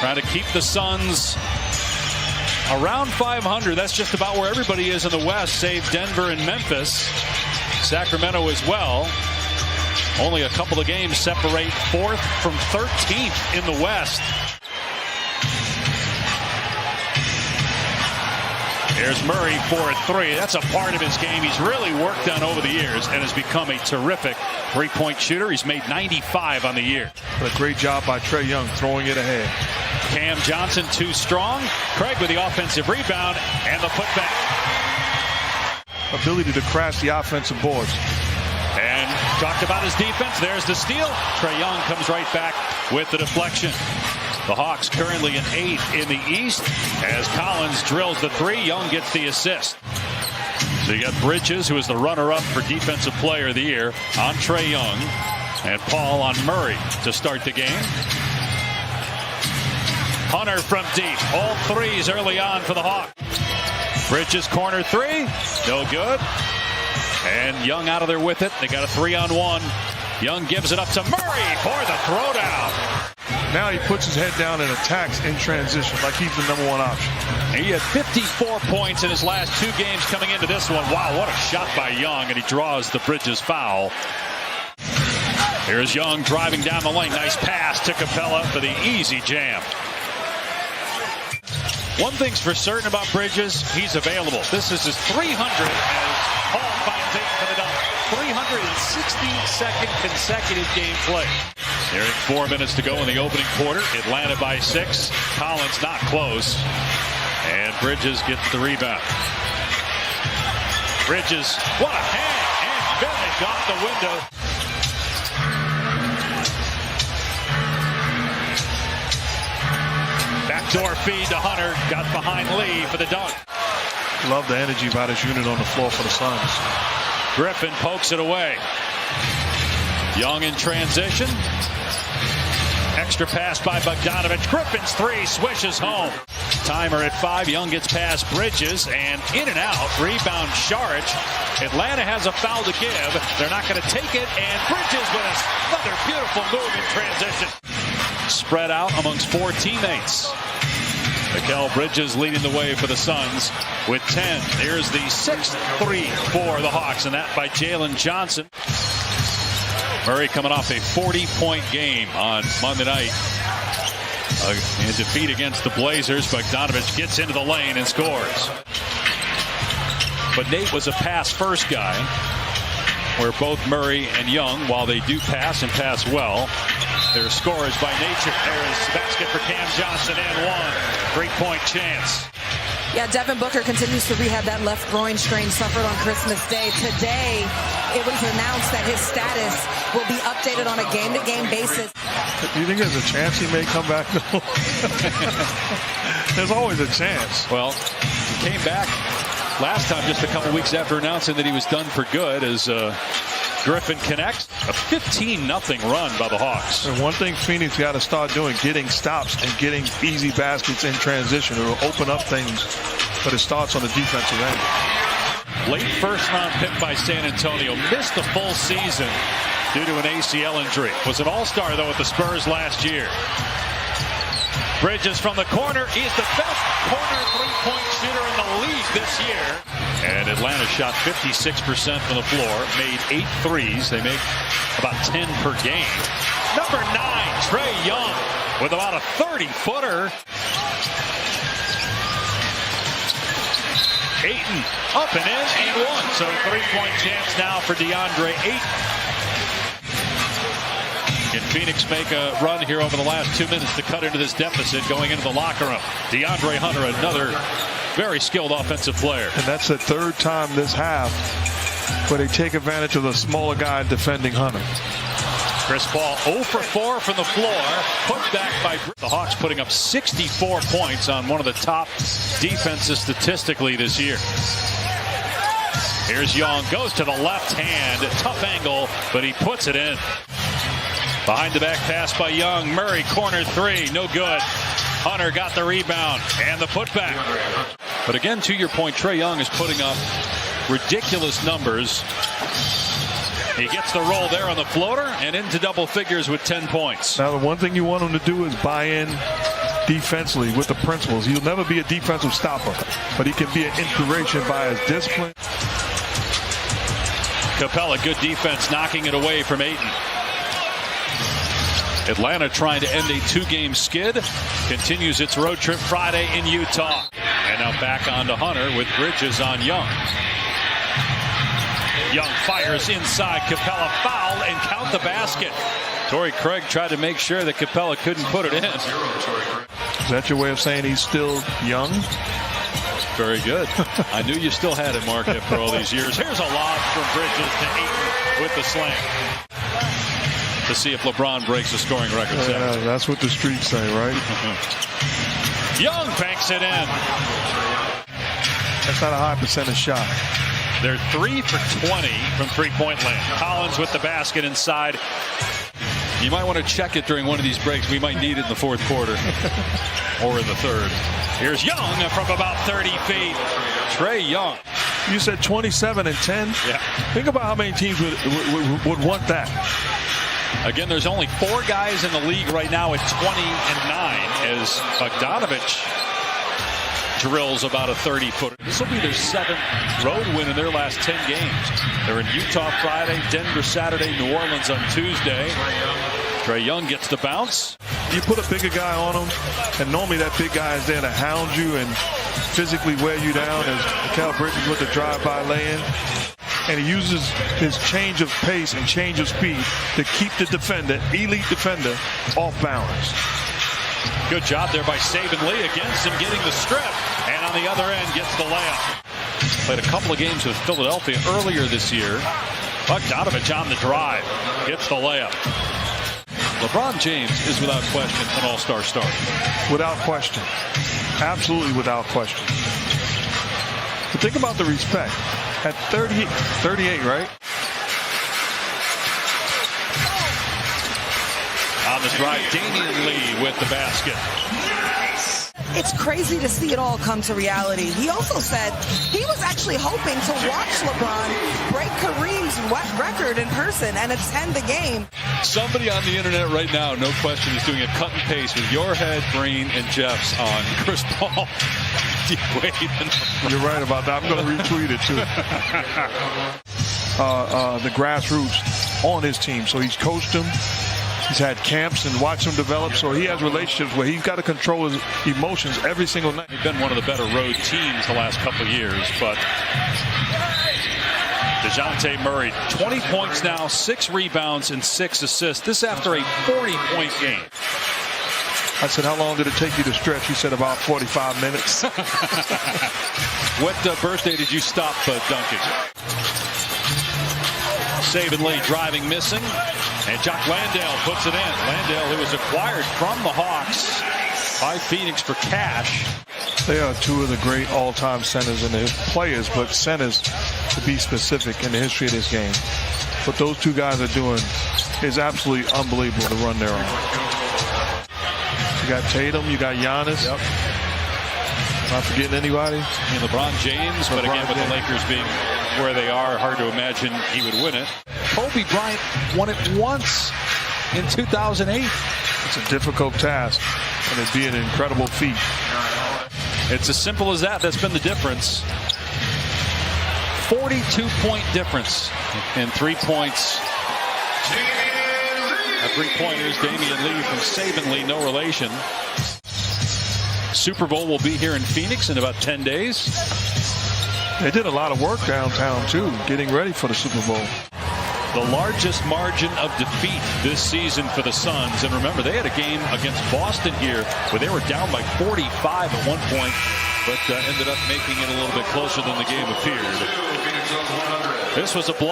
Trying to keep the Suns around 500. That's just about where everybody is in the West, save Denver and Memphis. Sacramento as well. Only a couple of games separate 4th from 13th in the West. Here's Murray for a three. That's a part of his game he's really worked on over the years and has become a terrific three-point shooter. He's made 95 on the year. But a great job by Trae Young throwing it ahead. Cam Johnson too strong. Craig with the offensive rebound and the putback. Ability to crash the offensive boards. And talked about his defense. There's the steal. Trae Young comes right back with the deflection. The Hawks currently in 8th in the East. As Collins drills the three, Young gets the assist. So you got Bridges, who is the runner-up for Defensive Player of the Year, on Trae Young. And Paul on Murray to start the game. Hunter from deep. All threes early on for the Hawks. Bridges corner three. No good. And Young out of there with it. They got a 3-on-1. Young gives it up to Murray for the throwdown. Now he puts his head down and attacks in transition like he's the #1 option. He had 54 points in his last 2 games coming into this one. Wow, what a shot by Young, and he draws the Bridges foul. Here's Young driving down the lane. Nice pass to Capella for the easy jam. One thing's for certain about Bridges, he's available. This is his 300 as Paul finds 8 for the dunk. 362nd consecutive game play. There are 4 minutes to go in the opening quarter. Atlanta by 6. Collins not close. And Bridges gets the rebound. Bridges, what a hand and finish off the window. Backdoor feed to Hunter. Got behind Lee for the dunk. Love the energy by this unit on the floor for the Suns. Griffin pokes it away. Young in transition. Extra pass by Bogdanovich. Griffin's three swishes home. Timer at 5. Young gets past Bridges and in and out. Rebound Saric. Atlanta has a foul to give. They're not going to take it. And Bridges with another beautiful move in transition. Spread out amongst 4 teammates. Mikal Bridges leading the way for the Suns with 10. There's the 6th three for the Hawks, and that by Jalen Johnson. Murray coming off a 40-point game on Monday night. In defeat against the Blazers, Bogdanovich gets into the lane and scores. But Nate was a pass-first guy, where both Murray and Young, while they do pass and pass well, they're scorers by nature. There's the basket for Cam Johnson and one. 3-point chance. Yeah, Devin Booker continues to rehab that left groin strain suffered on Christmas Day. Today, it was announced that his status will be updated on a game-to-game basis. Do you think there's a chance he may come back? There's always a chance. Well, he came back last time just a couple weeks after announcing that he was done for good as Griffin connects. A 15-0 run by the Hawks. And one thing Phoenix got to start doing, getting stops and getting easy baskets in transition. It will open up things, but it starts on the defensive end. Late first-round pick by San Antonio. Missed the full season due to an ACL injury. Was an all-star, though, with the Spurs last year. Bridges from the corner. He is the best corner three-point shooter in the league this year. And Atlanta shot 56% from the floor, made 8 threes. They make about 10 per game. Number 9, Trae Young, with about a 30-footer. Ayton up and in and one. So 3-point chance now for DeAndre Ayton. Can Phoenix make a run here over the last 2 minutes to cut into this deficit going into the locker room? DeAndre Hunter, another very skilled offensive player. And that's the 3rd time this half where they take advantage of the smaller guy defending Hunter. Chris Paul 0 for 4 from the floor. Put back by the Hawks, putting up 64 points on one of the top defenses statistically this year. Here's Young, goes to the left hand. Tough angle, but he puts it in. Behind the back pass by Young. Murray, corner 3, no good. Hunter got the rebound and the putback. But again, to your point, Trae Young is putting up ridiculous numbers. He gets the roll there on the floater and into double figures with 10 points. Now, the one thing you want him to do is buy in defensively with the principles. He'll never be a defensive stopper, but he can be an inspiration by his discipline. Capella, good defense, knocking it away from Ayton. Atlanta trying to end a 2-game skid. Continues its road trip Friday in Utah. And now back on to Hunter with Bridges on Young. Young fires inside. Capella foul and count the basket. Torrey Craig tried to make sure that Capella couldn't put it in. Is that your way of saying he's still young? Very good. I knew you still had it, Mark, after all these years. Here's a lob from Bridges to Ayton with the slam. To see if LeBron breaks the scoring record. Yeah, that's what the streets say, right? Young banks it in. That's not a high percentage shot. They're 3 for 20 from three-point land. Collins with the basket inside. You might want to check it during one of these breaks. We might need it in the fourth quarter or in the third. Here's Young from about 30 feet. Trae Young. You said 27 and 10? Yeah. Think about how many teams would want that. Again, there's only 4 guys in the league right now at 20 and 9 as Bogdanovich drills about a 30-footer. This will be their 7th road win in their last 10 games. They're in Utah Friday, Denver Saturday, New Orleans on Tuesday. Trae Young gets the bounce. You put a bigger guy on him, and normally that big guy is there to hound you and physically wear you down, as Mikal Bridges with the drive-by lay-in. And he uses his change of pace and change of speed to keep the defender, elite defender, off balance. Good job there by Saban Lee against him getting the strip. And on the other end gets the layup. Played a couple of games with Philadelphia earlier this year. Bogdanovich on the drive. Gets the layup. LeBron James is without question an all-star star. Without question. Absolutely without question. But think about the respect. At 38, right? On the drive, Damian Lee with the basket. It's crazy to see it all come to reality. He also said he was actually hoping to watch LeBron break Kareem's record in person and attend the game. Somebody on the internet right now, no question, is doing a cut and paste with your head, Breen, and Jeff's on Chris Paul. You're right about that. I'm going to retweet it too. The grassroots on his team. So he's coached them. He's had camps and watched them develop. So he has relationships where he's got to control his emotions every single night. They've been one of the better road teams the last couple of years. But DeJounte Murray, 20 points now, 6 rebounds, and 6 assists. This after a 40-point game. I said, how long did it take you to stretch? He said, about 45 minutes. What birthday did you stop dunking? Saban Lee driving, missing. And Jock Landale puts it in. Landale, who was acquired from the Hawks by Phoenix for cash. They are 2 of the great all-time centers in the players, but centers, to be specific, in the history of this game. What those 2 guys are doing is absolutely unbelievable to run their own. You got Tatum, you got Giannis. Yep. Not forgetting anybody. And LeBron James, but again, with the Lakers being where they are, hard to imagine he would win it. Kobe Bryant won it once in 2008. It's a difficult task, and it'd be an incredible feat. It's as simple as that. That's been the difference. 42-point difference and 3 points. A 3-pointers, Damian Lee from Saban Lee, no relation. Super Bowl will be here in Phoenix in about 10 days. They did a lot of work downtown, too, getting ready for the Super Bowl. The largest margin of defeat this season for the Suns. And remember, they had a game against Boston here where they were down by 45 at one point, but ended up making it a little bit closer than the game appeared. This was a blow.